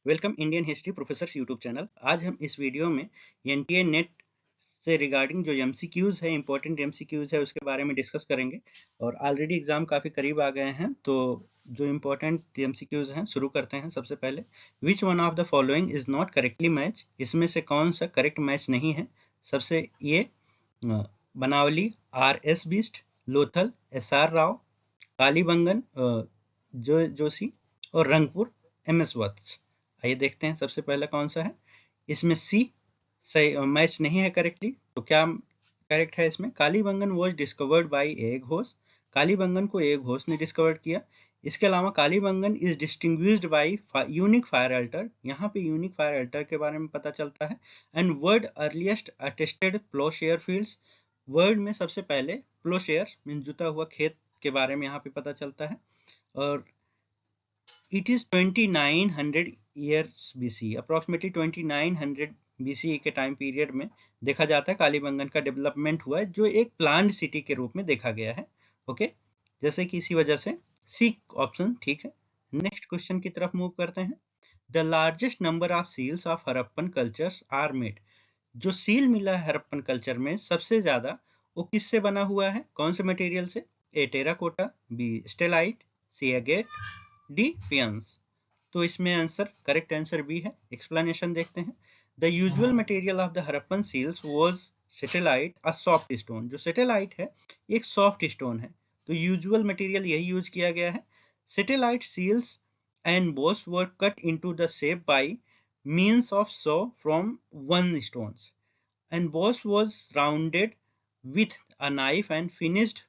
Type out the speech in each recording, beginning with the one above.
Welcome Indian history professor YouTube channel. आज हम इस वीडियो में एनटीए नेट से रिगार्डिंग जो एमसीक्यूज है, इंपॉर्टेंट एमसीक्यूज है, उसके बारे में डिस्कस करेंगे। और ऑलरेडी एग्जाम काफ़ी करीब आ गए हैं, तो जो इंपॉर्टेंट एमसीक्यूज हैं शुरू करते हैं। सबसे पहले, विच one of the following is not correctly match? इसमें से कौन सा करेक्ट मैच नहीं है? सबसे ये Banawali R S Bisht, Lothal S R Rao, Kalibangan Joshi और रंगपुर एम एस वत्स। आइए देखते हैं सबसे पहला कौन सा है। इसमें सी सही मैच नहीं है करेक्टली, तो क्या करेक्ट है इसमें? कालीबंगन वॉज डिस्कवर्ड बाई ए घोष। कालीबंगन को ए घोष ने डिस्कवर किया। इसके अलावा Kalibangan is distinguished by unique fire alter. यहाँ पे यूनिक फायर अल्टर के बारे में पता चलता है। And world earliest attested ploughshare fields. World में सबसे पहले प्लोशेयर मीन जुता हुआ खेत के बारे में यहाँ पे पता चलता है। और it is 2900 years BC, approximately 2900 BC के टाइम पीरियड में देखा जाता है कालीबंगन का डेवलपमेंट हुआ है, जो एक प्लान्ड सिटी के रूप में देखा गया है। ओके, जैसे कि इसी वजह से सी ऑप्शन ठीक है। नेक्स्ट क्वेश्चन की तरफ मूव करते हैं। The largest number of seals of Harappan cultures are made. जो सील मिला है हड़प्पन कल्चर में सबसे ज्यादा, वो किससे बना हुआ है? कौन से मटेरियल से? A terracotta, B steatite, C agate, D पियंस। तो इसमें आंसर करेक्ट आंसर बी है। एक्सप्लेनेशन देखते हैं। The usual material of the Harappan seals was satellite, a soft stone. जो सेटेलाइट है एक सॉफ्ट स्टोन है, तो यूजुअल मटेरियल यही यूज किया गया है। Satellite seals and both were cut into the shape by means of saw from one stones, and boss was rounded with a knife and finished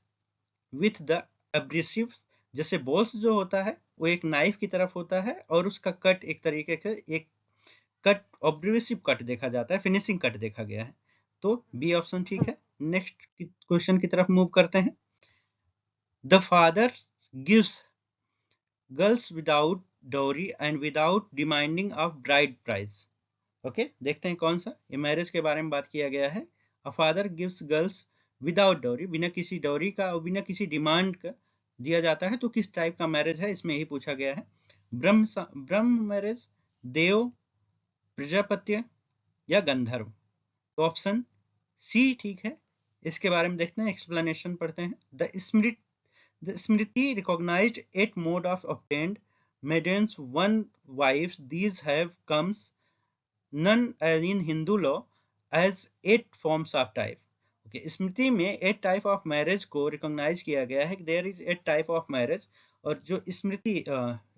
with the abrasive। जैसे boss जो होता है वो एक नाइफ की तरफ होता है और उसका कट एक तरीके का एक कट ऑब्रेसिव कट देखा जाता है, फिनिशिंग कट देखा गया है। तो बी ऑप्शन ठीक है। नेक्स्ट क्वेश्चन की तरफ मूव करते हैं। The father gives girls without dowry and without demanding of bride price. Okay, देखते हैं कौन सा। ये मैरिज के बारे में बात किया गया है। A father gives girls without dowry, बिना किसी डॉरी का और बिना किसी डिमांड का दिया जाता है। तो किस टाइप का मैरिज है, इसमें यही पूछा गया है। ब्रह्म मैरिज, देव, प्रजापत्य या गंधर्व। तो ऑप्शन सी ठीक है। इसके बारे में देखते हैं, एक्सप्लेनेशन पढ़ते हैं। The Smriti recognised 8 mode of obtained maidens, one wives. These have comes none in Hindu law as 8 forms of type. Okay, Smriti में 8 टाइप ऑफ मैरिज को रिकॉग्नाइज किया गया है। There is 8 type of marriage. और जो स्मृति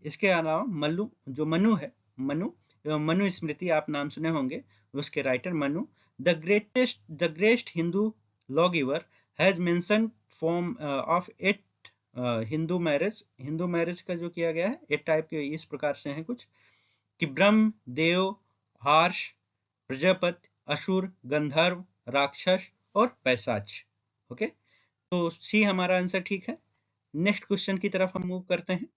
इसके अलावा मनु है, मनु स्मृति आप नाम सुने होंगे, उसके writer Manu. The great Hindu law giver has mention form of 8 Hindu marriage का जो किया गया है 8 टाइप के इस प्रकार से हैं कुछ, कि ब्रह्म, देव, हर्ष, प्रजापति, असुर, गंधर्व, राक्षस और पैशाच। ओके, तो सी हमारा आंसर ठीक है। नेक्स्ट क्वेश्चन की तरफ हम मूव करते हैं।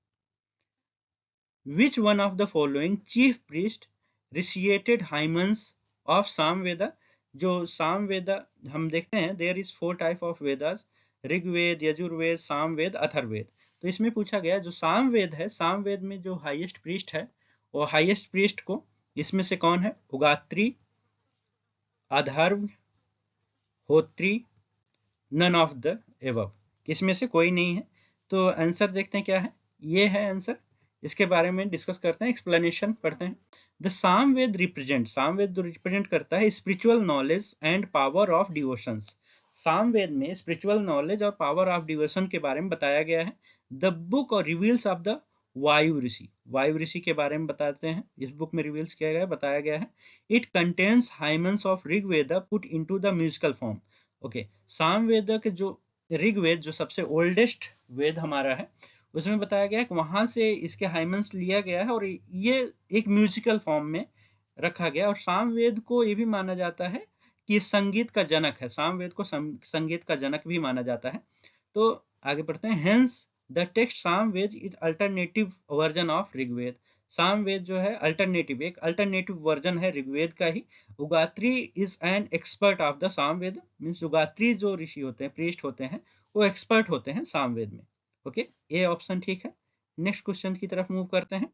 Which one of the following chief priest recited hymns of Samaveda. जो सामवेदा हम देखते हैं, there is 4 type of Vedas, Rigveda, Yajurveda, Samaveda, Atharvaveda. तो इसमें पूछा गया जो सामवेद है, सामवेद में जो हाईएस्ट प्रीस्ट है, वो हाईएस्ट प्रीस्ट को इसमें से कौन है? उगात्री, Atharva, होत्री, none of the above. किसमें से कोई नहीं है। तो आंसर देखते हैं क्या है। ये है आंसर। इसके बारे में डिस्कस करते हैं, एक्सप्लेनेशन पढ़ते हैं। द सामवेद रिप्रेजेंट करता है spiritual knowledge and power of devotions. Samaveda में स्पिरिचुअल नॉलेज और पावर ऑफ डिवोशन के बारे में बताया गया है। द बुक और रिवील्स ऑफ द वायु ऋषि के बारे में बताते हैं, इस बुक में रिवील्स किया गया है, बताया गया है। It contains hymns of Rigveda put into the musical form. Okay, Samaveda के जो ऋग्वेद जो सबसे ओल्डेस्ट वेद हमारा है, उसमें बताया गया है कि वहां से इसके हाइमन्स लिया गया है और ये एक म्यूजिकल फॉर्म में रखा गया। और सामवेद को ये भी माना जाता है कि संगीत का जनक है। सामवेद को संगीत का जनक भी माना जाता है। तो आगे बढ़ते हैं। Hence the text Samaveda is alternative version of Rigveda. Samaveda जो है एक अल्टरनेटिव वर्जन है ऋग्वेद का ही। Udgatri is an expert of the Samaveda, means Udgatri जो ऋषि होते हैं, प्रीस्ट होते हैं, वो एक्सपर्ट होते हैं सामवेद में। ओके, ये ऑप्शन ठीक है। नेक्स्ट क्वेश्चन की तरफ मूव करते हैं।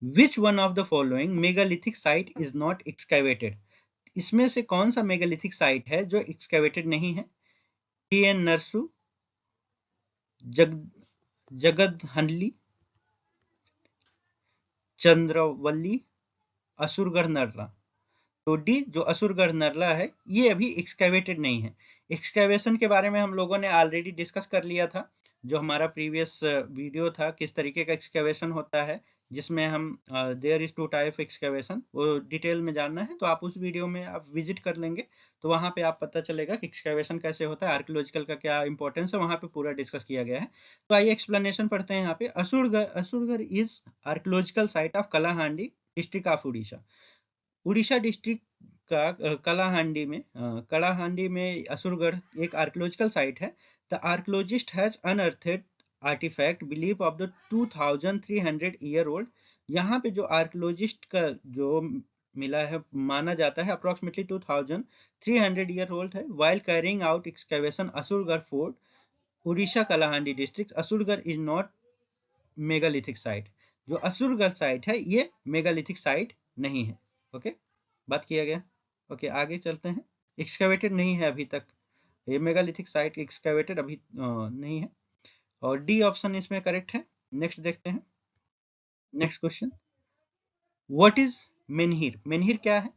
Which one of the following megalithic site is not excavated? इसमें से कौन सा मेगालिथिक साइट है जो एक्सकैवेटेड नहीं है? टी.एन. नरसू, जगदहनली, चंद्रवल्ली, असुरगढ़ नर्ला। तो डी जो असुरगढ़ नरला है ये अभी एक्सकैवेटेड नहीं है। एक्सकैवेशन के बारे में हम लोगों ने ऑलरेडी डिस्कस कर लिया था, जो हमारा प्रीवियस वीडियो था किस तरीके का एक्सकैवेशन होता है, जिसमें हम देयर इज 2 टाइप एक्सकैवेशन, वो डिटेल में जानना है तो आप उस वीडियो में आप विजिट कर लेंगे, तो वहां पे आप पता चलेगा कि एक्सकैवेशन कैसे होता है, आर्कियोलॉजिकल का क्या इंपॉर्टेंस है, वहां पे पूरा डिस्कस किया गया है। तो आइए एक्सप्लेनेशन पढ़ते हैं। यहाँ पे Asurgarh is archaeological site of Kalahandi, district of Orissa. Orissa district का कलाहांडी में असुरगढ़ एक आर्कियोलॉजिकल साइट है। The archaeologist has unearthed artefact believe of the 2300 year old. यहाँ पे जो आर्कियोलॉजिस्ट का जो मिला है, माना जाता है अप्रोक्सीमेटली 2300 ईयर ओल्ड है। While carrying out excavation Asurgarh fort, Orissa Kalahandi district, Asurgarh is not megalithic site. जो असुरगढ़ साइट है ये मेगालिथिक साइट नहीं है। ओके, बात किया गया। ओके, आगे चलते हैं। एक्सकैवेटेड नहीं है अभी तक, ये मेगालिथिक साइट एक्सकैवेटेड अभी नहीं है, और डी ऑप्शन इसमें करेक्ट है। नेक्स्ट देखते हैं। Next question, what is मेनहिर? मेनहिर क्या है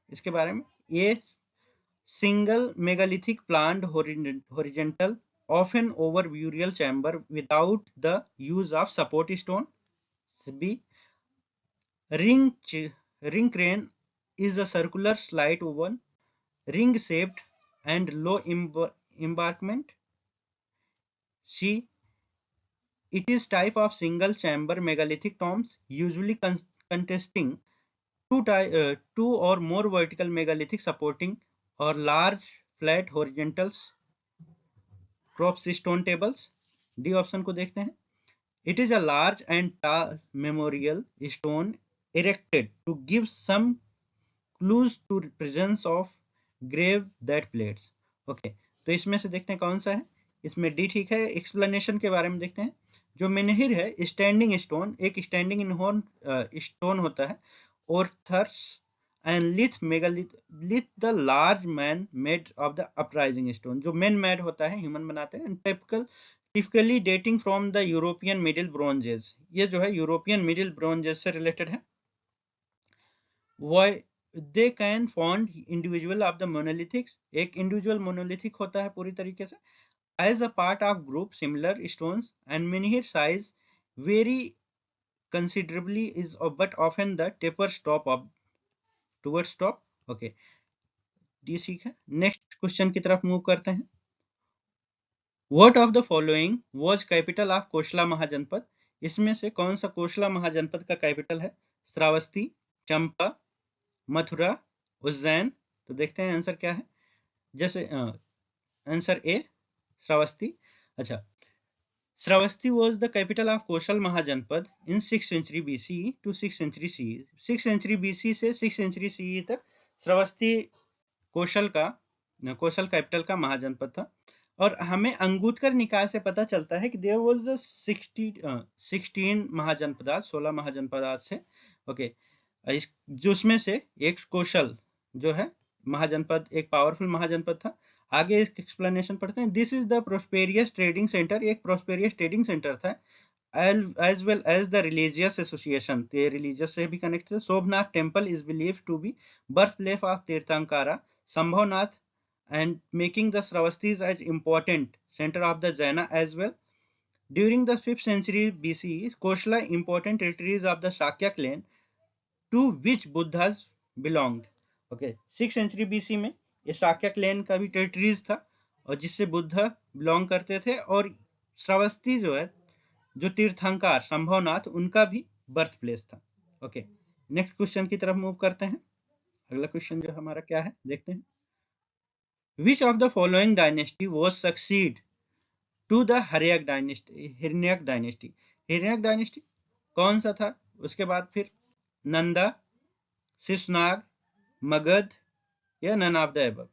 इसके बारे में? ये single megalithic planned horizontal often over burial chamber without the use of support stone. B, ring crane is a circular slight oval, ring shaped and low embankment. C, it is type of single chamber megalithic tombs usually contesting two or more vertical megalithic supporting or large flat horizontals crops stone tables. D option को देखते हैं। It is a large and tall memorial stone erected to give some clues to presence of grave that plates. Okay, तो इसमें से देखते हैं कौन सा है। इसमें डी ठीक है। एक्सप्लेनेशन के बारे में देखते हैं। जो मेनहिर है स्टैंडिंग स्टोन, एक स्टैंडिंग इन हॉर्न स्टोन होता है, authors and lith the large man made of the uprising stone. जो मैन मेड होता है, ह्यूमन बनाते हैं, typically dating from the European middle bronze age. ये जो है यूरोपियन मिडिल ब्रोंज एज से रिलेटेड है। They can found individual of the monolithics, एक इंडिविजुअल मोनोलिथिक होता है पूरी तरीके से, as a part of group similar stones and मेनहिर size very considerably is but often the taper stop of towards top. Okay, D ठीक है। Next question की तरफ मूव करते हैं। What of the following was capital of कोशला महाजनपद? इसमें से कौन सा कोशला महाजनपद का कैपिटल है? श्रावस्ती, चंपा, मथुरा, उज्जैन। तो देखते हैं आंसर क्या है। जैसे आंसर ए श्रावस्ती। अच्छा, Shravasti was the capital of Koshal Mahajanpad in 6th century BCE to 6th century CE. 6th century BC से 6th century CE तक श्रावस्ती कोशल कैपिटल का महाजनपद था। और हमें अंगूठकर निकाय से पता चलता है कि देयर वाज द 16 महाजनपदात, 16 महाजनपदात से। ओके, जो उसमें से एक कोशल जो है महाजनपद एक पावरफुल महाजनपद था। आगे इसका एक्सप्लेनेशन पढ़ते हैं। This is the prosperous trading centre, एक प्रोस्पेरियस ट्रेडिंग सेंटर था, as well as the religious association, religious से भी कनेक्ट थे। Somnath temple is believe to be birth place of Tirthankara Sambhavanath and making the Shravastis as important center of the Jaina as well. During the 5th century BCE, Koshla important territories of the Shakya clan to which Buddhas belonged. Okay, 6th century BC में ये Shakya clan का भी territories था और जिससे Buddha belong करते थे, और श्रावस्ती जो है जो तीर्थंकार संभवनाथ उनका भी बर्थ प्लेस था। ओके, नेक्स्ट क्वेश्चन की तरफ मूव करते हैं। अगला क्वेश्चन जो हमारा क्या है देखते हैं। Which of the following dynasty was succeed to the Haryak dynasty? Hiranyaka dynasty, Hiranyaka dynasty कौन सा था? उसके बाद फिर नंदा, शिशुनाग, मगध या नन ऑफ द अबव?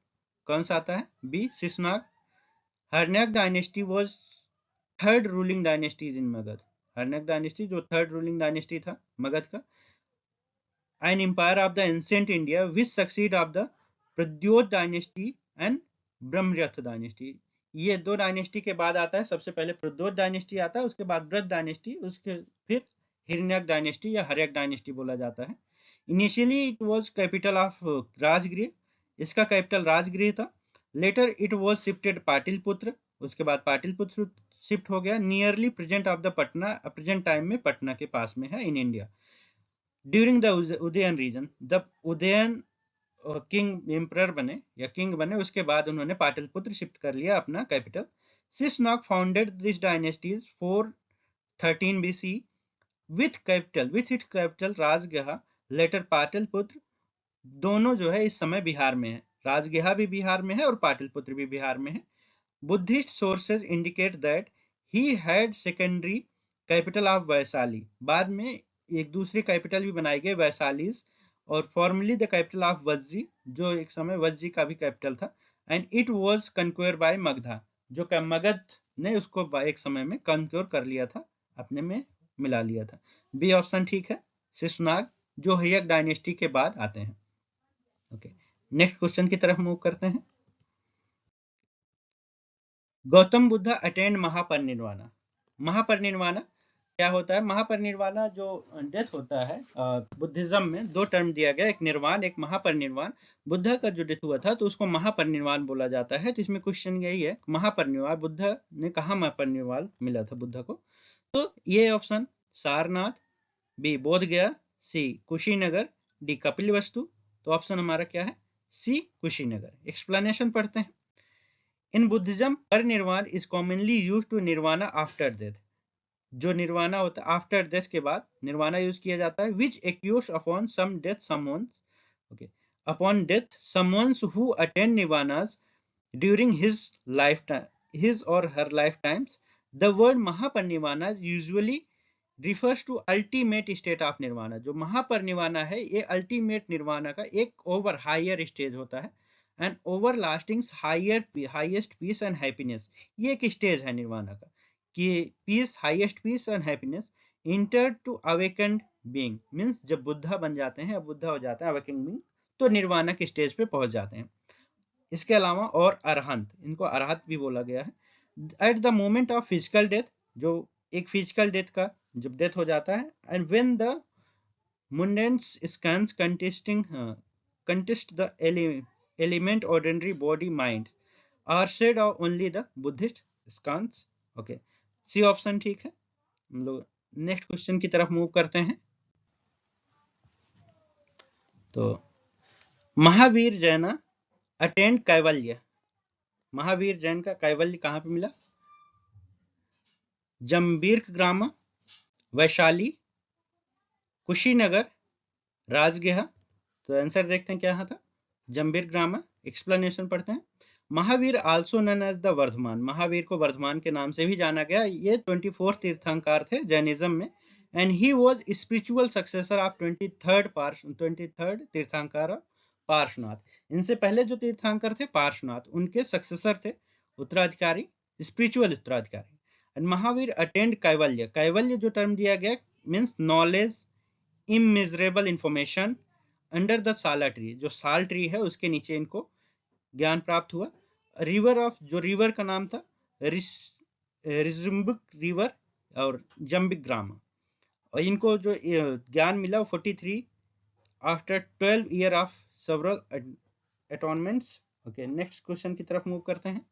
कौन सा आता है? B Shishunaga. Haryanka dynasty was third ruling dynasties in Magad. Haryanka dynasty जो थर्ड रूलिंग डायनेस्टी था मगध का, an empire of the ancient India which succeed of the Pradyota dynasty and Brihadratha dynasty. ये दो डायनेस्टी के बाद आता है, सबसे पहले प्रद्योत डायनेस्टी आता है, उसके बाद ब्रज डायनेस्टी, उसके फिर हिरण्यक डायनेस्टी या हर्यक डायनेस्टी बोला जाता है। Initially it was capital of Rajgriha, इसका कैपिटल राजगृह था। Later it was shifted Pataliputra, उसके बाद पाटिलपुत्र शिफ्ट हो गया, nearly present of the Patna, present time में पटना के पास में है in India. During the Udayan region, जब उदयन किंग एम्परर बने या किंग बने, उसके बाद उन्होंने पाटलिपुत्र शिफ्ट कर लिया अपना capital. Shishunaga founded this dynasties 413 BC with its capital Rajgriha, later Pataliputra. दोनों जो है इस समय बिहार में है, राजगृह भी बिहार में है और पाटलिपुत्र भी बिहार में है। Buddhist sources indicate that he had secondary capital of Vaishali, बाद में एक दूसरी कैपिटल भी बनाई गई वैशालीज, और formerly the capital of Vajji, जो एक समय वज्जी का भी कैपिटल था, and it was conquered by Magadha, जो मगध ने उसको एक समय में कंक्योर कर लिया था, अपने में मिला लिया था। बी ऑप्शन ठीक है, शिशुनाग, जो हर्यक डायनेस्टी के बाद आते हैं। ओके, नेक्स्ट क्वेश्चन की तरफ मूव करते हैं। गौतम बुद्ध अटेंड महापरिनिर्वाण। महापरिनिर्वाण क्या होता है? महापरिनिर्वाण जो डेथ होता है बुद्धिज्म में दो टर्म दिया गया, एक निर्वाण एक महापरिनिर्वाण। बुद्ध का जो डेथ हुआ था तो उसको महापरिनिर्वाण बोला जाता है। तो इसमें क्वेश्चन यही है, महापरिनिर्वाण बुद्ध ने कहाँ महापरिनिर्वाण मिला था बुद्ध को? तो ये ऑप्शन सारनाथ, बी बोध गया, सी कुशीनगर, डी कपिलवस्तु। तो ऑप्शन हमारा क्या है? सी कुशीनगर। एक्सप्लेनेशन पढ़ते हैं। In Buddhism parinirvana is commonly use to nirvana after death, जो निर्वाणा होता है आफ्टर डेथ के बाद निर्वाणा यूज किया जाता है। Which occurs upon some death someone, okay, upon death someone's who attained nirvanas during his life time, his or her life times. The word mahaparinirvana usually refers to ultimate state of nirvana. जो महापरिनिर्वाणा है ये ultimate nirvana का एक over higher stage होता है, and everlasting highest peace and happiness. ये एक stage है निर्वाणा का कि peace, highest peace and happiness. Enter to awakened being means जब बुद्धा बन जाते हैं, बुद्धा हो जाते हैं अवेकेंड बीइंग, तो निर्वाणा के स्टेज पे पहुंच जाते हैं। इसके अलावा और अरहंत, इनको अरहत भी बोला गया है। At the moment of physical death, जो एक फिजिकल डेथ का जब डेथ हो जाता है, and when the mundanes skandhas contest the element ordinary body mind are said of only the Buddhist skandhas. Okay, C option ठीक है। हम लोग नेक्स्ट क्वेश्चन की तरफ मूव करते हैं। तो महावीर जैन अटेंड कैवल्य। महावीर जैन का कैवल्य कहाँ पे मिला? जंबीर ग्राम, वैशाली, कुशीनगर, राजगृह। तो आंसर देखते हैं क्या था, जंबीर ग्राम। एक्सप्लेनेशन पढ़ते हैं। Mahavir also known as the Vardhaman, Mahavir को वर्धमान के नाम से भी जाना गया। ये 24 तीर्थंकर थे जैनिज्म में, and he was spiritual successor of 23rd तीर्थंकर पार्श्वनाथ। इनसे पहले जो तीर्थंकर थे पार्श्वनाथ, उनके सक्सेसर थे, उत्तराधिकारी, स्पिरिचुअल उत्तराधिकारी। एंड महावीर अटेंड कैवल्य। कैवल्य जो टर्म दिया गया means knowledge, immeasurable information under the साला ट्री, जो साल ट्री है उसके नीचे इनको ज्ञान प्राप्त हुआ। रिवर ऑफ, जो रिवर का नाम था रिजम्बिक रिवर और जंबिक ग्राम, और इनको जो ज्ञान मिला 43 after 12 year of several atonements. Okay, next question की तरफ मूव करते हैं।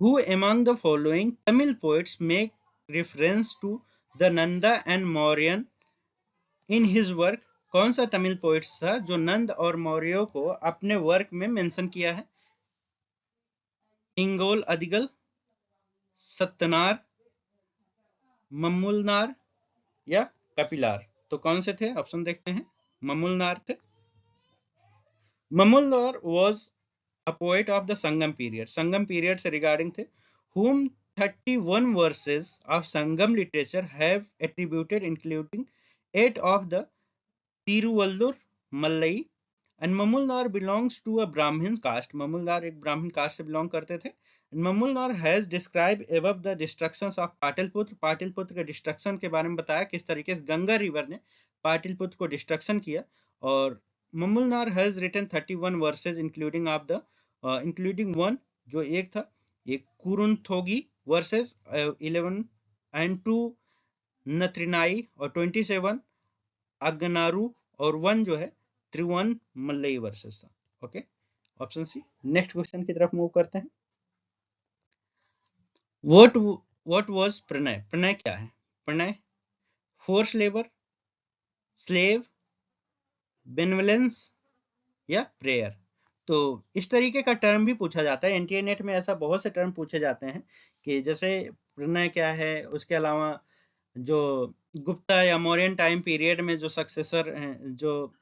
Who among the following Tamil poets make reference to the Nanda and Mauryan in his work? कौन सा तमिल पोइट्स था जो नंद और मौर्यों को अपने वर्क में मेंशन किया है? इंगोल अदिगल, सत्तनार, मम्मुलनार या कपिलार। तो कौन से थे? ऑप्शन देखते हैं। मम्मुलनार थे। मम्मुलनार was a poet of the Sangam period, Sangam period से रिगार्डिंग थे, whom 31 verses of Sangam literature have attributed, including 8 of the Tiruvallur Mallai and Mamulanar belongs to a Brahmin caste, ममुलनार एक ब्राह्मण कास्ट से बिलोंग करते थे। Mamulanar has describe above the destructions of Pataliputra, Pataliputra के destruction के बारे में बताया, किस तरीके से गंगा रिवर ने पाटलिपुत्र को डिस्ट्रक्शन किया। और Mamulanar has written 31 verses including of the including one, जो एक था एक कुरुनथोगी वर्सेस 11 एंड 2 नत्रिनाई और 27 अग्नारू और 1 जो है त्रिवन वर्सेस था। Okay, option C. Next question की तरफ मूव करते हैं। व्हाट वाज प्रणय, प्रणय क्या है? प्रणय फोर्स लेबर, स्लेव, बेनेवलेंस या प्रेयर। तो इस तरीके का टर्म भी पूछा जाता है एनटीए नेट में, ऐसा बहुत से टर्म पूछे जाते हैं कि जैसे प्रणय क्या है, उसके अलावा जो गुप्ता या मौर्यन टाइम पीरियड में जो सक्सेसर हैं, जो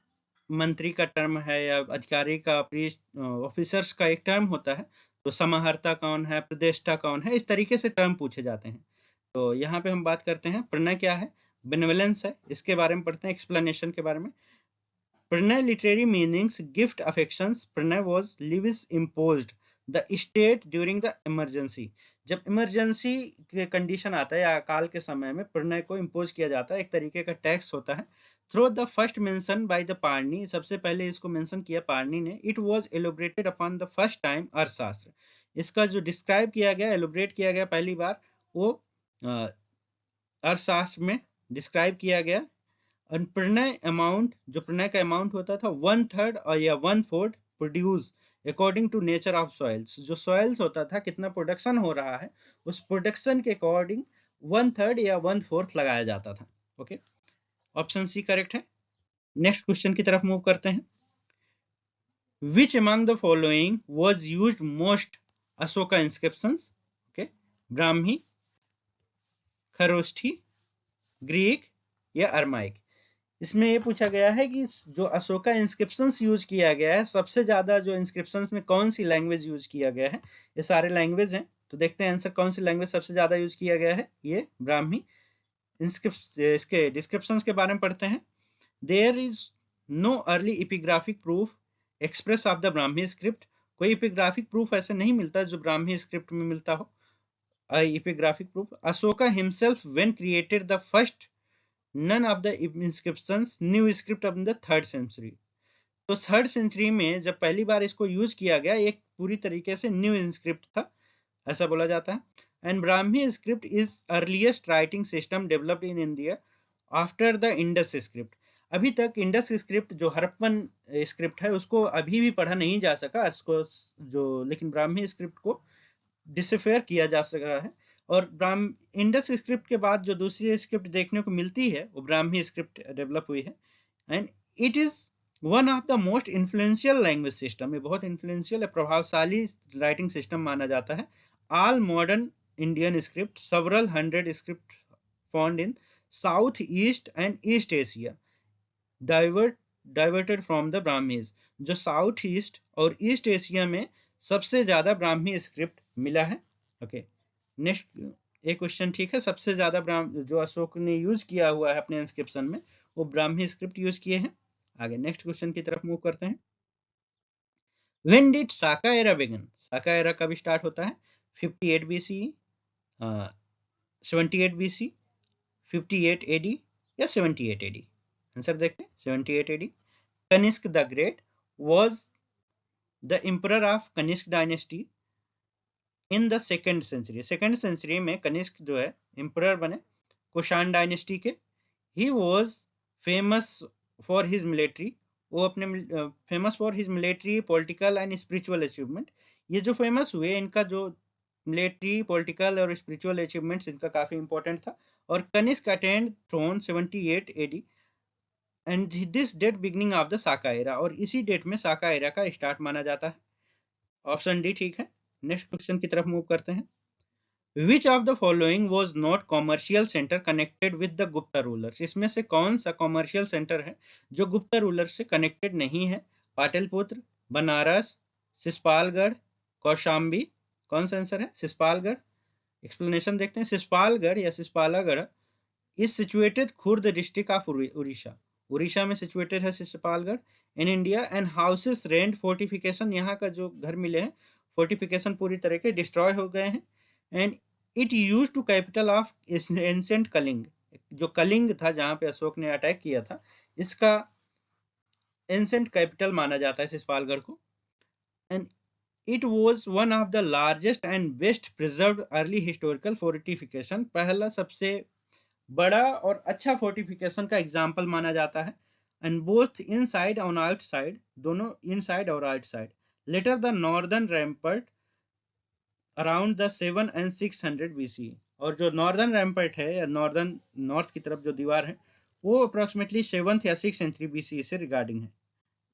मंत्री का टर्म है या अधिकारी का ऑफिसर्स का एक टर्म होता है, तो समाहर्ता कौन है, प्रदेष्टा कौन है, इस तरीके से टर्म पूछे जाते हैं। तो यहाँ पे हम बात करते हैं प्रणय क्या है, बेनेवलेंस है, इसके बारे में पढ़ते हैं, एक्सप्लेनेशन के बारे में। Pranay literary meanings gift affections. Pranay was levis imposed the state during the emergency. जब इमरजेंसी के कंडीशन आता है या अकाल के समय में प्रणय को इम्पोज किया जाता है, एक तरीके का टैक्स होता है। Through the first mention by the Panini, सबसे पहले इसको मेंशन किया पारनी ने। It was elaborated upon the first time Arthashastra, इसका जो डिस्क्राइब किया गया, एलोबरेट किया गया पहली बार, वो अर्थशास्त्र में डिस्क्राइब किया गया। प्रणय अमाउंट, जो प्रणय का अमाउंट होता था 1/3 और या 1/4 produce according to nature of soils, जो सॉइल्स होता था कितना प्रोडक्शन हो रहा है, उस प्रोडक्शन के अकॉर्डिंग 1/3 या 1/4 लगाया जाता था। ओके, ऑप्शन सी करेक्ट है। नेक्स्ट क्वेश्चन की तरफ मूव करते हैं। Which among the following was used most Ashoka inscriptions? Okay, Brahmi, Kharosthi, Greek या अरमाइक। इसमें ये पूछा गया है कि जो अशोका इंस्क्रिप्शंस यूज किया गया है, सबसे ज्यादा जो इंस्क्रिप्शंस में कौन सी लैंग्वेज यूज किया गया है। ये सारे लैंग्वेज हैं, तो देखते हैं आंसर कौन सी लैंग्वेज सबसे ज्यादा यूज किया गया है। ये ब्राह्मी। इसके डिस्क्रिप्शंस के बारे में पढ़ते हैं। There is no early epigraphic proof express of the Brahmi script, कोई इपिग्राफिक प्रूफ ऐसे नहीं मिलता जो ब्राह्मी स्क्रिप्ट में मिलता हो। Epigraphic proof, Ashoka himself when created the first none of the inscriptions new script of the 3rd century। तो 3rd century में जब पहली बार इसको यूज किया गया, एक पूरी तरीके से न्यू इंस्क्रिप्ट था, ऐसा बोला जाता है। And Brahmi script is earliest writing system developed in India after the Indus script. अभी तक इंडस स्क्रिप्ट जो हड़प्पन स्क्रिप्ट है उसको अभी भी पढ़ा नहीं जा सका इसको, जो लेकिन ब्राह्मी स्क्रिप्ट को डिसिफेयर किया जा सका है। और इंडस स्क्रिप्ट के बाद जो दूसरी स्क्रिप्ट देखने को मिलती है वो ब्राह्मी स्क्रिप्ट डेवलप हुई है। And it is one of the most influential language system, ये बहुत इन्फ्लुएंशियल प्रभावशाली राइटिंग सिस्टम माना जाता है। All modern Indian script, several hundred script found in south east and east Asia diverted from the Brahmis. जो south east और east Asia में सबसे ज्यादा ब्राह्मी स्क्रिप्ट मिला है। ओके, नेक्स्ट एक क्वेश्चन ठीक है, सबसे ज्यादा जो अशोक ने यूज किया हुआ है अपने इंस्क्रिप्शन में वो ब्राह्मी स्क्रिप्ट यूज किए हैं। आगे नेक्स्ट क्वेश्चन की तरफ मूव करते हैं। When did Saka era begin? Saka era कब स्टार्ट होता है? 58 BCE, 78 BC, 58 AD या 78 AD? आंसर देखते हैं, 78 AD। Kanishka the great was the emperor of Kanishka dynasty in the 2nd century। 2nd century में कनिष्क जो है एम्परर बने कुषाण डायनेस्टी के। He was famous for his military, वो अपने famous for his military, political and spiritual achievement. ये जो फेमस हुए, इनका जो मिलिट्री, पॉलिटिकल और स्पिरिचुअल अचीवमेंट्स इनका काफी इंपॉर्टेंट था। और Kanishka attend throne 78 AD and this date beginning of the Saka era, और इसी डेट में साका एरा का स्टार्ट माना जाता है। ऑप्शन डी ठीक है। नेक्स्ट क्वेश्चन की तरफ मूव करते हैं। Which of the following was not commercial center connected with the Gupta rulers? इसमें से कौन सा कॉमर्शियल सेंटर है जो गुप्ता रूलर से कनेक्टेड नहीं है? पाटलिपुत्र, बनारस, सिसपालगढ़, कौशाम्बी। कौन सा आंसर है? सिसपालगढ़। एक्सप्लेनेशन देखते हैं। सिसपालगढ़ या Sisupalagarh is situated Khurda district of Orissa. Orissa में सिचुएटेड है Shishupalgarh in India. And houses rent fortification, यहाँ का जो घर मिले हैं फोर्टिफिकेशन पूरी तरह के डिस्ट्रॉय हो गए हैं। And it use to capital of ancient Kalinga, जो कलिंग था जहां पे अशोक ने अटैक किया था, इसका एंशिएंट कैपिटल माना जाता है शिशुपालगढ़ को। And it was one of the largest and best preserved early historical fortification, पहला सबसे बड़ा और अच्छा फोर्टिफिकेशन का एग्जाम्पल माना जाता है। एंड बोथ इनसाइड और आउटसाइड, दोनों इनसाइड और outside. Later the northern rampart around the 7 and 600 BC, और जो नॉर्दर्न रैम्पर्ट है या नॉर्दर्न नॉर्थ की तरफ जो दीवार है वो अप्रोक्सीमेटली 7th या 6th सेंचुरी BC से रिगार्डिंग है,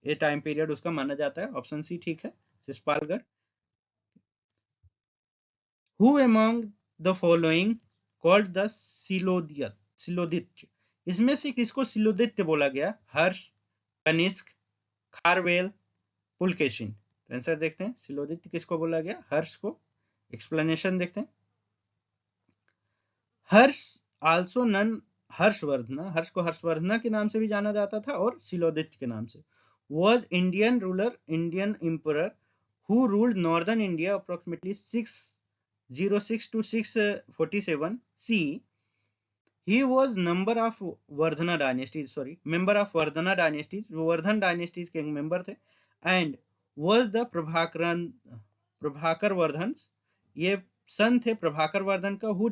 ये टाइम पीरियड उसका माना जाता है। ऑप्शन सी ठीक है, Shishupalgarh. Who among the following called the Siladitya, इसमें से किसको सिलोदित बोला गया? हर्ष, कनिष्क, खारवेल, पुलकेशिन। आंसर देखते हैं, सिलोदित किसको बोला गया? हर्ष को। एक्सप्लेनेशन देखते हैं। हर्ष आल्सो नन हर्षवर्धना, हर्ष को हर्षवर्धना के नाम से भी जाना जाता था और सिलोदित के नाम से, was Indian ruler, Indian emperor who ruled northern India approximately 606 to 647 CE. He was member of Vardhana dynasties, member of Vardhana dynasties, वो वर्धन डायनेस्टीज के मेंबर थे। And was the Prabhakar Vardhan, ये सन थे प्रभाकर वर्धन का। हु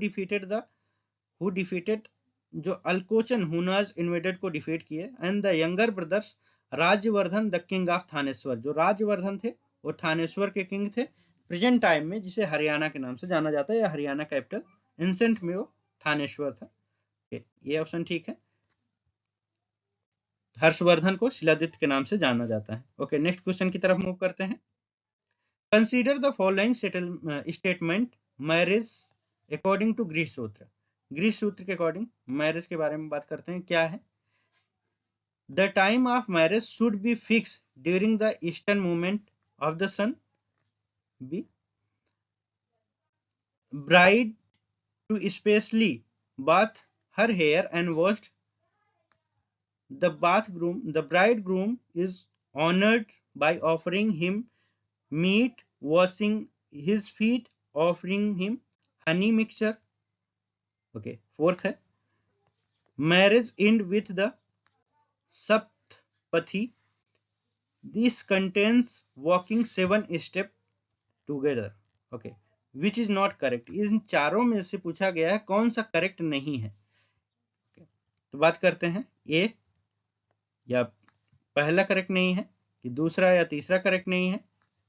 डिफीटेड जो अल्कोचन हुनाज इन्वेडेड को डिफीट किए। And the younger brothers Rajyavardhan the king of Thaneshwar, जो राज्यवर्धन थे वो थानेश्वर के किंग थे प्रेजेंट टाइम में, जिसे हरियाणा के नाम से जाना जाता है, या हरियाणा कैपिटल। एंसेंट में वो थानेश्वर था। ये ऑप्शन ठीक है, हर्षवर्धन को शिलादित्य के नाम से जाना जाता है। ओके, नेक्स्ट क्वेश्चन की तरफ मूव करते हैं। Consider the following statement marriage according to Grihya Sutra. Grihya Sutra के अकॉर्डिंग मैरिज के बारे में बात करते हैं। क्या है? The time of marriage should be fix during the eastern movement of the sun. B, bride to specially bath her hair and washed the bridegroom is honored by offering him meat, washing his feet, offering him honey mixture. Okay, fourth है marriage end with the saptapathy. This contains walking 7 steps together. Okay, which is not correct. इन चारों में से पूछा गया है कौन सा correct नहीं है। तो बात करते हैं, ए या पहला करेक्ट नहीं है, कि दूसरा या तीसरा करेक्ट नहीं है,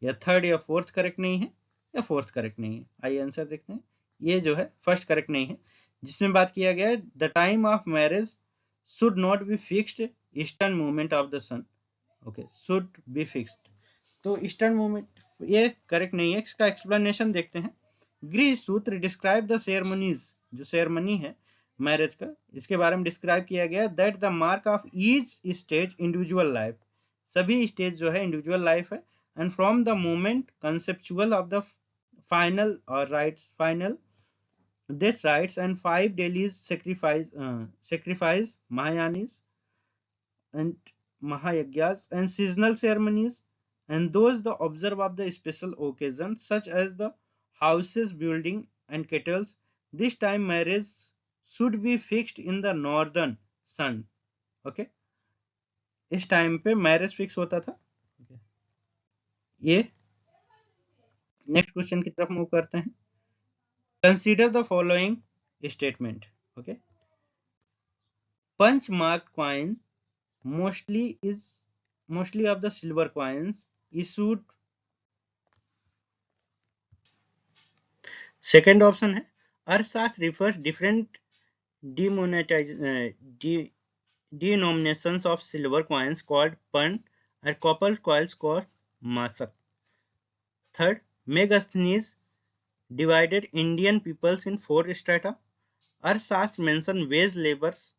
या थर्ड या फोर्थ करेक्ट नहीं है, या फोर्थ करेक्ट नहीं है। आइए आंसर देखते हैं। ये जो है फर्स्ट करेक्ट नहीं है, जिसमें बात किया गया है the time of marriage should not be fixed eastern movement of the sun. Okay, should be fixed, तो ईस्टर्न मूवमेंट ये करेक्ट नहीं है। इसका एक्सप्लेनेशन देखते हैं। Grihya Sutra describe the ceremonies, जो सेरेमनी है मैरिज का, इसके बारे में डिस्क्राइब किया गया that the mark of each stage individual life, सभी स्टेज जो है इंडिविजुअल लाइफ है। And from the moment conceptual of the final और rights, final death rites and 5 daily sacrifice Mahayanis and Mahayajnas and seasonal ceremonies, and those the observe of the special occasions such as the houses building and kettles. This time marriage should be fixed in the northern sun. Okay, इस time पे marriage fix होता था। ये next question की तरफ move करते हैं। Consider the following statement. Okay, punch mark coin mostly of the silver coins issued, second option है अर्थशास्त्र refers different denominations of silver coins called pun and copper coins called masak. Third, Megasthenes divided Indian peoples in 4 strata. अर्थशास्त्र mention wage laborers,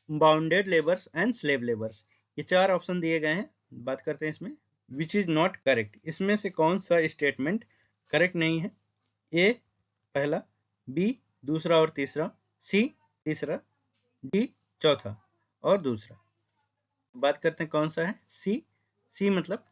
bounded labours and slave labours. ये 4 option दिए गए हैं। बात करते हैं इसमें विच इज नॉट करेक्ट, इसमें से कौन सा स्टेटमेंट करेक्ट नहीं है? ए पहला, बी दूसरा और तीसरा, सी तीसरा, डी चौथा। और दूसरा बात करते हैं कौन सा है, सी। सी मतलब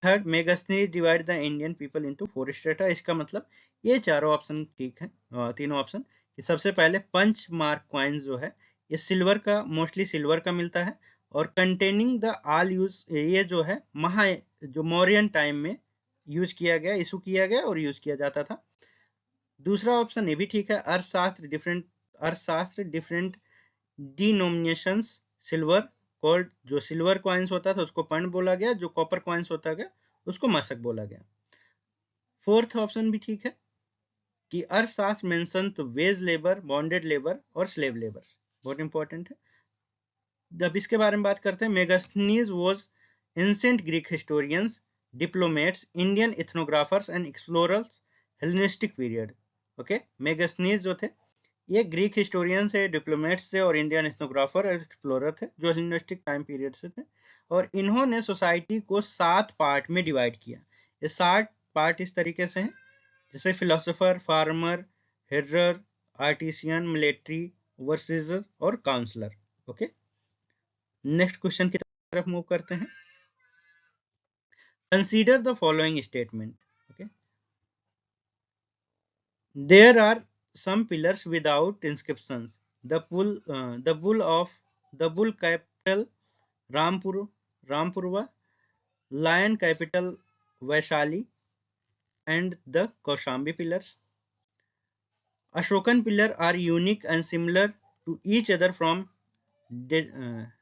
third, Megasthenes divide the Indian people into 4 strata. इसका मतलब ये चारों ऑप्शन ठीक है, तीनों ऑप्शन। सबसे पहले पंच मार्क कॉइन्स जो है ये सिल्वर का, मोस्टली सिल्वर का मिलता है, और कंटेनिंग द ऑल यूज, ये जो है जो मौर्यन टाइम में यूज किया गया, इशू किया गया और यूज किया जाता था। दूसरा ऑप्शन ये भी ठीक है, अर्थशास्त्र डिफरेंट डिनोमिनेशंस सिल्वर कॉल्ड, जो सिल्वर कॉइन्स होता था उसको पंड बोला गया, जो कॉपर कॉइन्स होता गया उसको मशक बोला गया। फोर्थ ऑप्शन भी ठीक है कि अर्थशास्त्र मेंशन तो वेज लेबर, बॉन्डेड लेबर और स्लेव लेबर, बहुत इंपॉर्टेंट है। जब इसके बारे में बात करते हैं, Megasthenes was ancient Greek historians, diplomats, Indian ethnographers and explorers, Hellenistic period. Okay, Megasthenes जो थे ये ग्रीक हिस्टोरियन से, डिप्लोमेट्स से और इंडियन इथनोग्राफर और एक्सप्लोरर थे जो हेलेनिस्टिक टाइम पीरियड से थे। और इन्होंने सोसाइटी को 7 पार्ट में डिवाइड किया। ये 7 पार्ट इस तरीके से हैं, जैसे philosopher, farmer, herder, artisan, military, overseer और काउंसलर। ओके, नेक्स्ट क्वेश्चन की तरफ मूव करते हैं। Consider the following statement. Okay, there are some pillars without inscriptions. The bull capital Rampurva, lion capital Vaishali, and the Kaushambi pillars. Ashokan pillar are unique and similar to each other from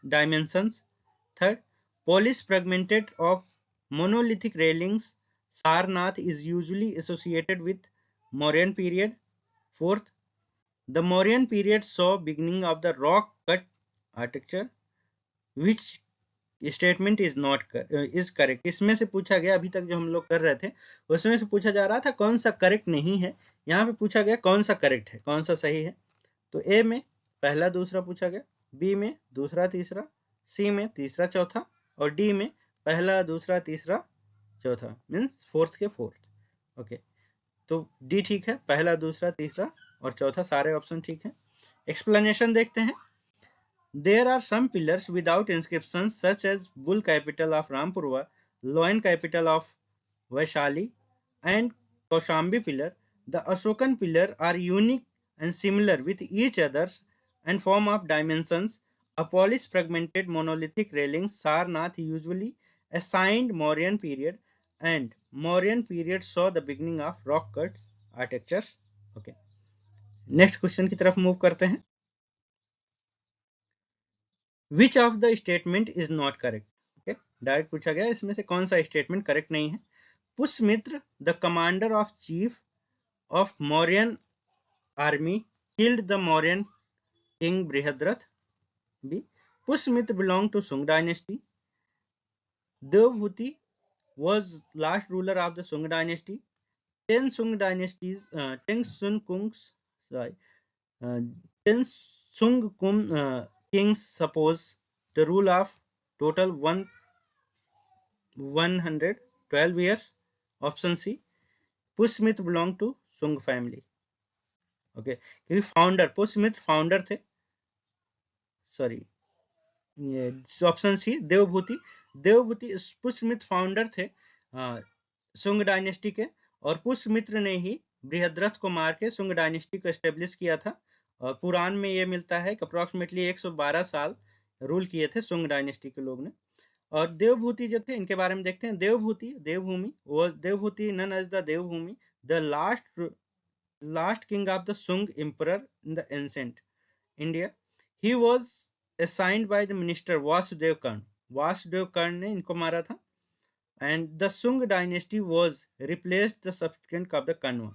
dimensions. Third, polished fragmented of monolithic railings. Sarnath is usually associated with Mauryan period. Fourth, the Mauryan period saw beginning of the rock cut architecture. Which statement is not is correct. इसमें से पूछा गया, अभी तक जो हम लोग कर रहे थे उसमें से पूछा जा रहा था कौन सा करेक्ट नहीं है, यहाँ पे पूछा गया कौन सा करेक्ट है, कौन सा सही है। तो ए में पहला दूसरा पूछा गया, बी में दूसरा तीसरा, सी में तीसरा चौथा, और डी में पहला दूसरा तीसरा चौथा, मीन्स फोर्थ के फोर्थ। ओके, तो डी ठीक है, पहला दूसरा तीसरा और चौथा सारे ऑप्शन ठीक है। एक्सप्लेनेशन देखते हैं। There are some pillars without inscriptions such as bull capital of Rampurva, lion capital of Vaishali, and Kaushambi pillar. The Ashokan pillar are unique and similar with each others and form of dimensions. A polished fragmented monolithic railings. Sarnath usually assigned Mauryan period, and Mauryan period saw the beginning of rock cut architectures. Okay. Next question की तरफ move करते हैं। Which of the statement is not correct. Okay, direct पूछा गया इसमें से कौन सा स्टेटमेंट करेक्ट नहीं है। Pushyamitra the commander of chief of Mauryan army killed the Mauryan king Brihadratha. B, Pushyamitra belong to Sunga dynasty. Devabhuti was last ruler of the Sung dynasty. 10 Sung dynasties, 10 Sun Kungs, sorry, 10 Sung Kum kings suppose the rule of total 112 years. Option C, Pushyamitra belong to Sung family. Okay, क्योंकि founder Pushyamitra founder थे, sorry ये option C Devabhuti, Pushyamitra founder थे Sunga dynasty के, और पुष्यमित्र ने ही बृहद्रथ को मार के सुंग डायनेस्टी को एस्टेब्लिश किया था। और पुराण में ये मिलता है कि अप्रोक्सीमेटली 112 साल रूल किए थे सुंग डायनेस्टी के लोग ने। और देवभूति जो थे इनके बारे में देखते हैं। Devabhuti known as the Devabhumi, the last king of the Sunga emperor in the ancient India. He was assigned by the minister Vasudev Karn. Vasudev Karn ने इनको मारा था। And the Sung dynasty was replaced the subsequent of the Kanwa.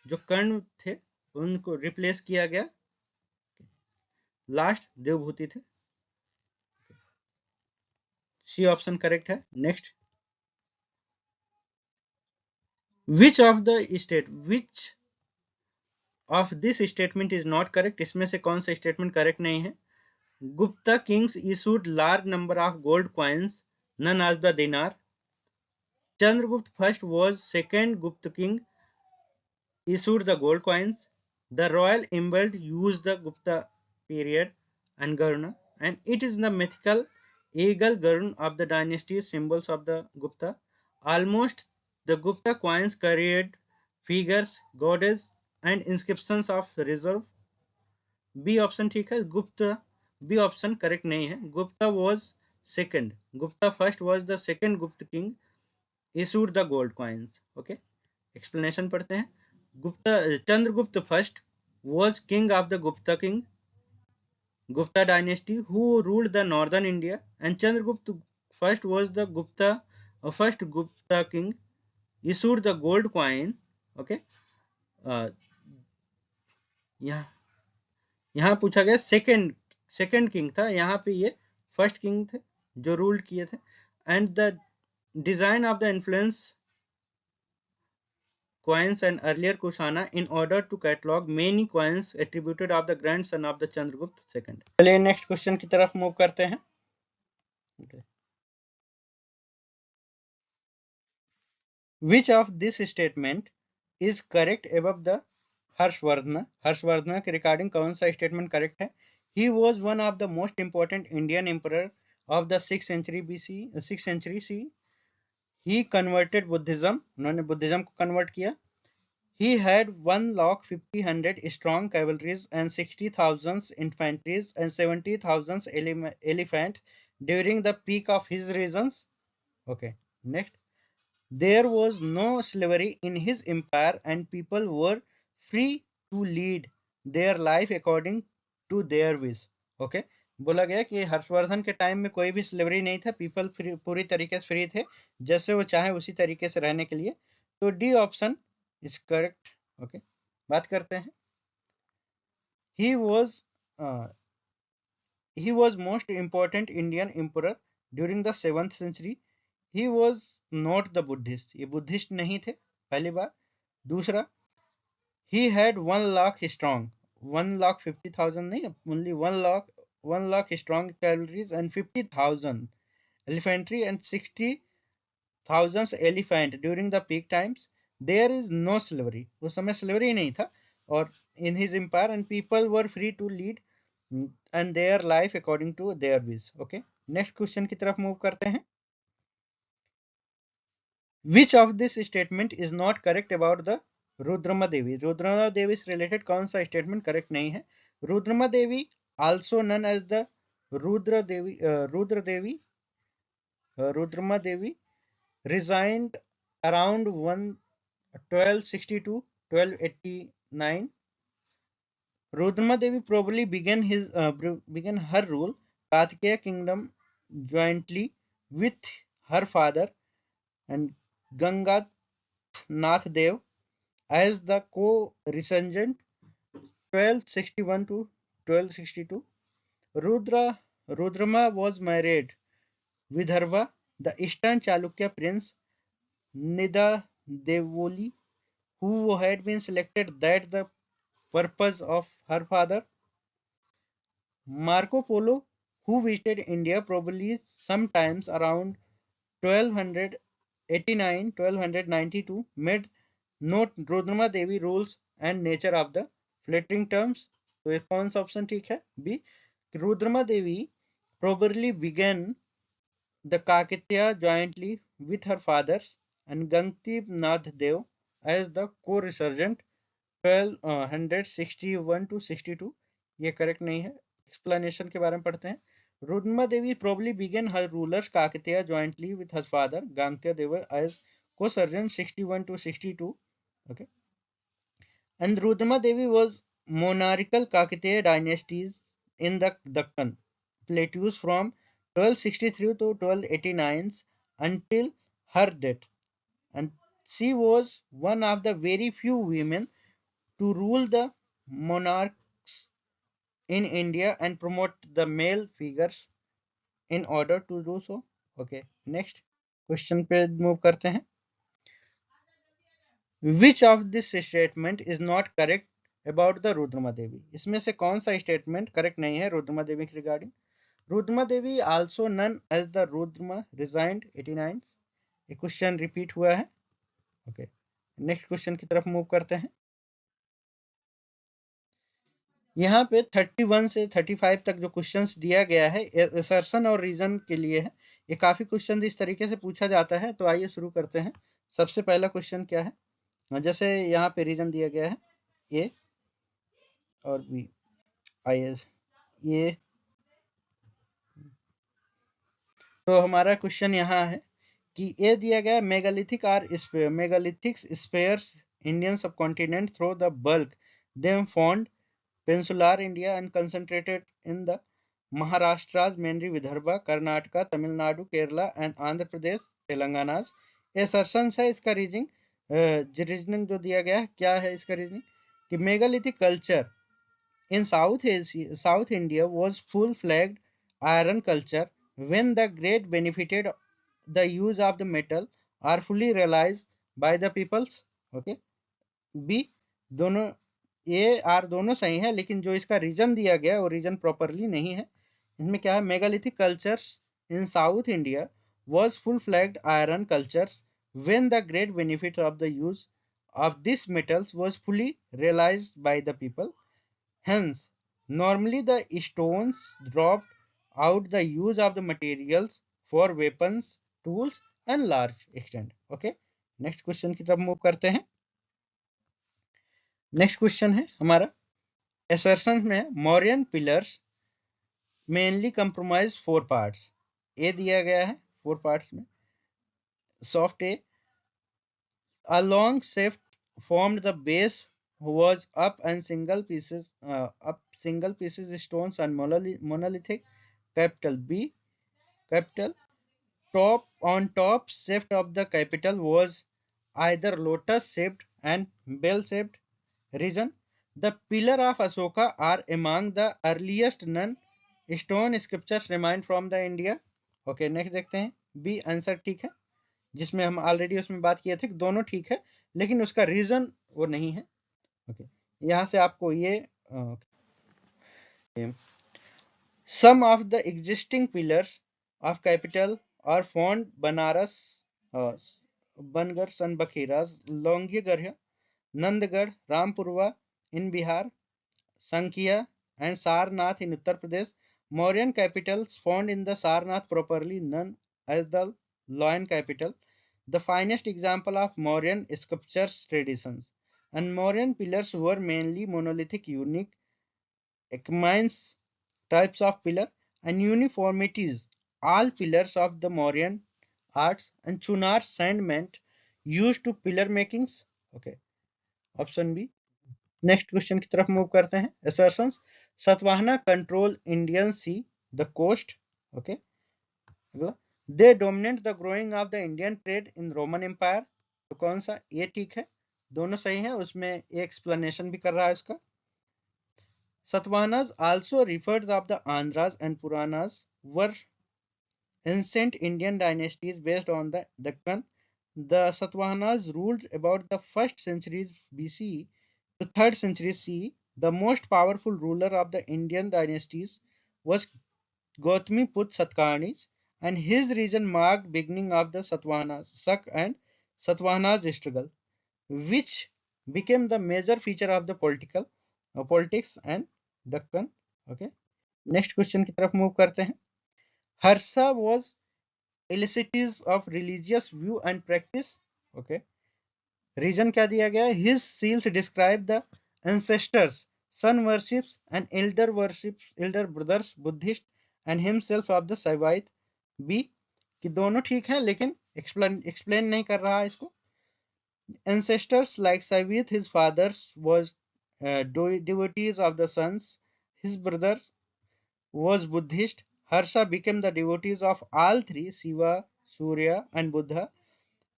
जो कर्ण थे उनको replace किया गया, last Devabhuti थे। सी ऑप्शन करेक्ट है। Next, which of this statement is not correct. इसमें से कौन सा स्टेटमेंट करेक्ट नहीं है। Gupta kings issued large number of gold coins known as the dinar. Chandragupta first was second Gupta king issued the gold coins. The royal embalmed used the Gupta period and Garna. and it is the mythical eagle Garun of the dynasty symbols of the Gupta. Almost the Gupta coins carried figures, goddess and inscriptions of reserve. B option ठीक है, Gupta B option correct नहीं है. Gupta was second, Gupta first was the second Gupta king issued the gold coins. Okay, explanation पढ़ते हैं. Gupta Chandragupta first was king of the Gupta dynasty who ruled the northern India, and Chandragupta first was the first Gupta king issued the gold coin. Okay, uh, यहाँ यहाँ पूछा गया second king था, यहाँ पे ये फर्स्ट किंग थे जो रूल किए थे. And the design of the influence coins and earlier Kushana in order to catalog many coins attributed of the grandson of the Chandragupta II. चलिए नेक्स्ट क्वेश्चन की तरफ मूव करते हैं. Which of this statement is correct above the Harshvardhan? Harshvardhan के regarding कौन सा statement correct है? He was one of the most important Indian emperor of the 6th century BC, 6th century CE. He converted Buddhism, उन्होंने Buddhism को convert किया. He had 1,50,000 strong cavalries and 60,000 infantries and 70,000 elephant during the peak of his reigns. Okay, next. There was no slavery in his empire and people were free to lead their life according to their wish. Okay, बोला गया कि हर्षवर्धन के time में कोई भी slavery नहीं था, people पूरी तरीके से फ्री थे, जैसे वो चाहे उसी तरीके से रहने के लिए. तो D option is correct. Okay, बात करते हैं. he was uh, he was most important Indian emperor during the 7th century. he was not the Buddhist, ये बुद्धिस्ट नहीं थे, पहली बार. दूसरा, he had 1 lakh strong, 1,50,000 नहीं, only 1 lakh strong cavalries and 50,000 infantry and 60,000 elephant during the peak times. There is no slavery, उस समय slavery नहीं था, और in his empire and people were free to lead and their life according to their wish. Okay, next question की तरफ move करते हैं. Which of this statement is not correct about the Rudrama देवी? रुद्रमा देवी से रिलेटेड कौन सा स्टेटमेंट करेक्ट नहीं है? रुद्रमा देवी also known as the Rudra Devi Rudrama Devi resigned around 1262 1289. Rudrama Devi probably began her rule Kartikeya kingdom jointly with her father and Ganganath Dev as the co-regent 1261 to 1262. Rudrama was married Vidarbha, the eastern Chalukya prince Nidadevoli, who had been selected that the purpose of her father. Marco Polo, who visited India probably sometimes around 1289-1292, made note Rudrama Devi rules and nature of the flattering terms. तो ये कौन सा option ठीक है? B. Rudrama Devi probably began the Kakatiya jointly with her fathers and Gangti Nath Dev as the co-resurgent 1261 to 62. ये correct नहीं है. Explanation के बारे में पढ़ते हैं. Rudma Devi probably began her rulers Kakatiya jointly with her father Gangtiya Deva as co-surgeon 61 to 62. Okay, and Rudma Devi was monarchical Kakatiya dynasties in the Dakkan plateaus from 1263 to 1289 until her death, and she was one of the very few women to rule the monarchs in India and promote the male figures in order to do so. Okay, next question पे move करते हैं. Which of this statement is not correct about the Rudrama Devi? इसमें से कौन सा statement correct नहीं है रुद्रमा देवी के regarding? Rudrama Devi also known as the Rudrama resigned 89. ये क्वेश्चन रिपीट हुआ है. ओके, नेक्स्ट क्वेश्चन की तरफ मूव करते हैं. यहाँ पे 31 से 35 तक जो क्वेश्चंस दिया गया है असर्शन और रीजन के लिए है। ये काफी क्वेश्चन इस तरीके से पूछा जाता है। तो आइए शुरू करते हैं। सबसे पहला क्वेश्चन क्या है, जैसे यहाँ पे रीजन दिया गया है ए और बी, आइए ये, तो हमारा क्वेश्चन यहाँ है कि ए दिया गया megalithic are spare, megalithic spares Indian subcontinent through the bulk them found peninsular India and concentrated in the Maharashtra's mainly Vidarbha, Karnataka, Tamil Nadu, Kerala and Andhra Pradesh, Telangana's। ये assertions है। इसका reasoning जो दिया गया है क्या है, इसका रीजनिंग कि megalithic culture in South India was full-flagged iron culture when the great benefited the use of the metal are fully realized by the peoples। Okay, B, दोनों ए आर दोनों सही है, लेकिन जो इसका रीजन दिया गया वो रीजन प्रॉपरली नहीं है। इसमें क्या है, megalithic cultures in south India was full-flagged iron cultures when the great benefit of the use of these metals was fully realized by the people। Hence, normally the stones dropped out the use of the materials for weapons, tools and large extent। Okay, next question की तरफ move करते हैं। Next question है हमारा, assertion में Mauryan pillars mainly compromise 4 parts. A दिया गया है 4 पार्ट्स में, soft a, a long shaft formed the base was up and single pieces stones and monolithic। Capital B, capital top on top shaft of the capital was either lotus shaped and bell shaped। Reason, the pillar of Ashoka are among the earliest non-stone sculptures remained from the India। Okay, next देखते हैं। B answer ठीक है, जिसमें हम already उसमें बात किए थे कि दोनों ठीक है, लेकिन उसका रीजन वो नहीं है। ओके, यहाँ से आपको ये some of the existing pillars of capital are found Banaras, Bangar, Sanbakhiras, Longyegarh, Nandgarh, Rampurwa in Bihar, Sankhya and Sarnath in Uttar Pradesh। Mauryan capitals found in the Sarnath properly known as the Lion capital, the finest example of Mauryan sculptures traditions। And Mauryan pillars were mainly monolithic, unique, ecumines types of pillar and uniformities, all pillars of the Mauryan arts and Chunar sandment used to pillar makings। Okay, option B. Next question की तरफ move करते हैं। assertions, Satavahana control Indian sea the coast. Okay, अगला, they dominate the growing of the Indian trade in Roman empire. तो कौन सा, ये ठीक है, दोनों सही है। उसमें एक एक्सप्लेनेशन भी कर रहा है इसका। Satavahanas also referred of the Andhras and Puranas were ancient Indian dynasties based on the Deccan। The Satavahanas ruled about the 1st century BCE to 3rd century CE। The most powerful ruler of the Indian dynasties was Gautamiputra Satkarni, and his reign marked beginning of the Satavahanas Sak and Satavahanas struggle, which became the major feature of the politics and Deccan। Okay, next question की तरफ move करते हैं। Harsha was इलिसिटीज of religious view and practice. Okay, reason क्या दिया गया है, his seals describe the ancestors, sun worships and elder brothers Buddhist and himself of the Shaivite. B, कि दोनों ठीक है, लेकिन एक्सप्लेन नहीं कर रहा है इसको। Ancestors like Saivith, his father, was devotees of the sons. His brother was Buddhist. Harsha became the devotees of all three, Shiva, Surya and Buddha.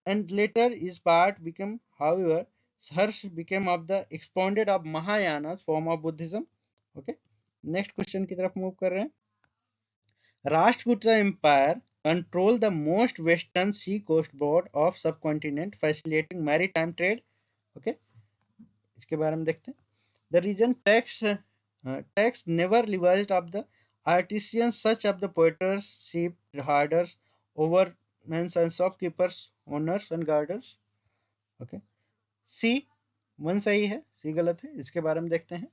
And later his part became, however, Harsh became of the expounded of Mahayana's form of Buddhism। Okay, next question की तरफ move कर रहे हैं। Rashtrakuta Empire controlled the most western sea coast board of subcontinent, facilitating maritime trade। Okay, इसके बारे में देखते हैं। The region tax never levied of the artisans such of the potters, sheep herders, overmen and shopkeepers, owners and guarders। Okay, C 1 सही है, C गलत है। इसके बारे में देखते हैं।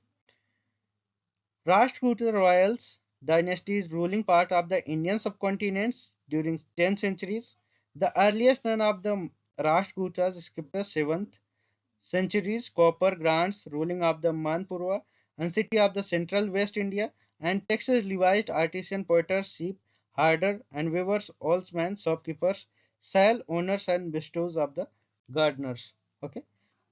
Rashtrakuta royals dynasties ruling part of the Indian subcontinents during 10th centuries. The earliest none of the Rashtrakutas skipped the 7th centuries copper grants ruling of the Manpurva and city of the central West India and Texas Levised artisan potters, sheep, herder and weavers, oilsmen, shopkeepers, sale owners and bestows of the gardeners. Okay,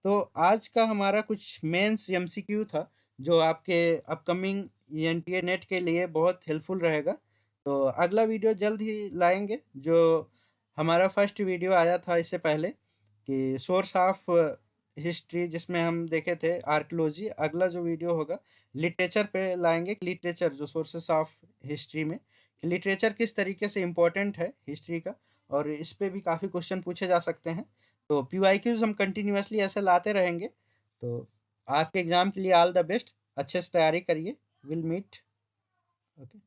तो आज का हमारा कुछ mains MCQ था जो आपके upcoming NTA net के लिए बहुत हेल्पफुल रहेगा। तो अगला वीडियो जल्द ही लाएंगे। जो हमारा फर्स्ट वीडियो आया था इससे पहले कि सोर्स ऑफ हिस्ट्री जिसमें हम देखे थे आर्कियोलॉजी, अगला जो वीडियो होगा लिटरेचर पे लाएंगे। लिटरेचर जो सोर्सेस ऑफ हिस्ट्री में लिटरेचर किस तरीके से इम्पोर्टेंट है हिस्ट्री का, और इस पे भी काफ़ी क्वेश्चन पूछे जा सकते हैं। तो PYQs हम कंटिन्यूअसली ऐसे लाते रहेंगे। तो आपके एग्जाम के लिए ऑल द बेस्ट, अच्छे से तैयारी करिए। Will meet. ओके।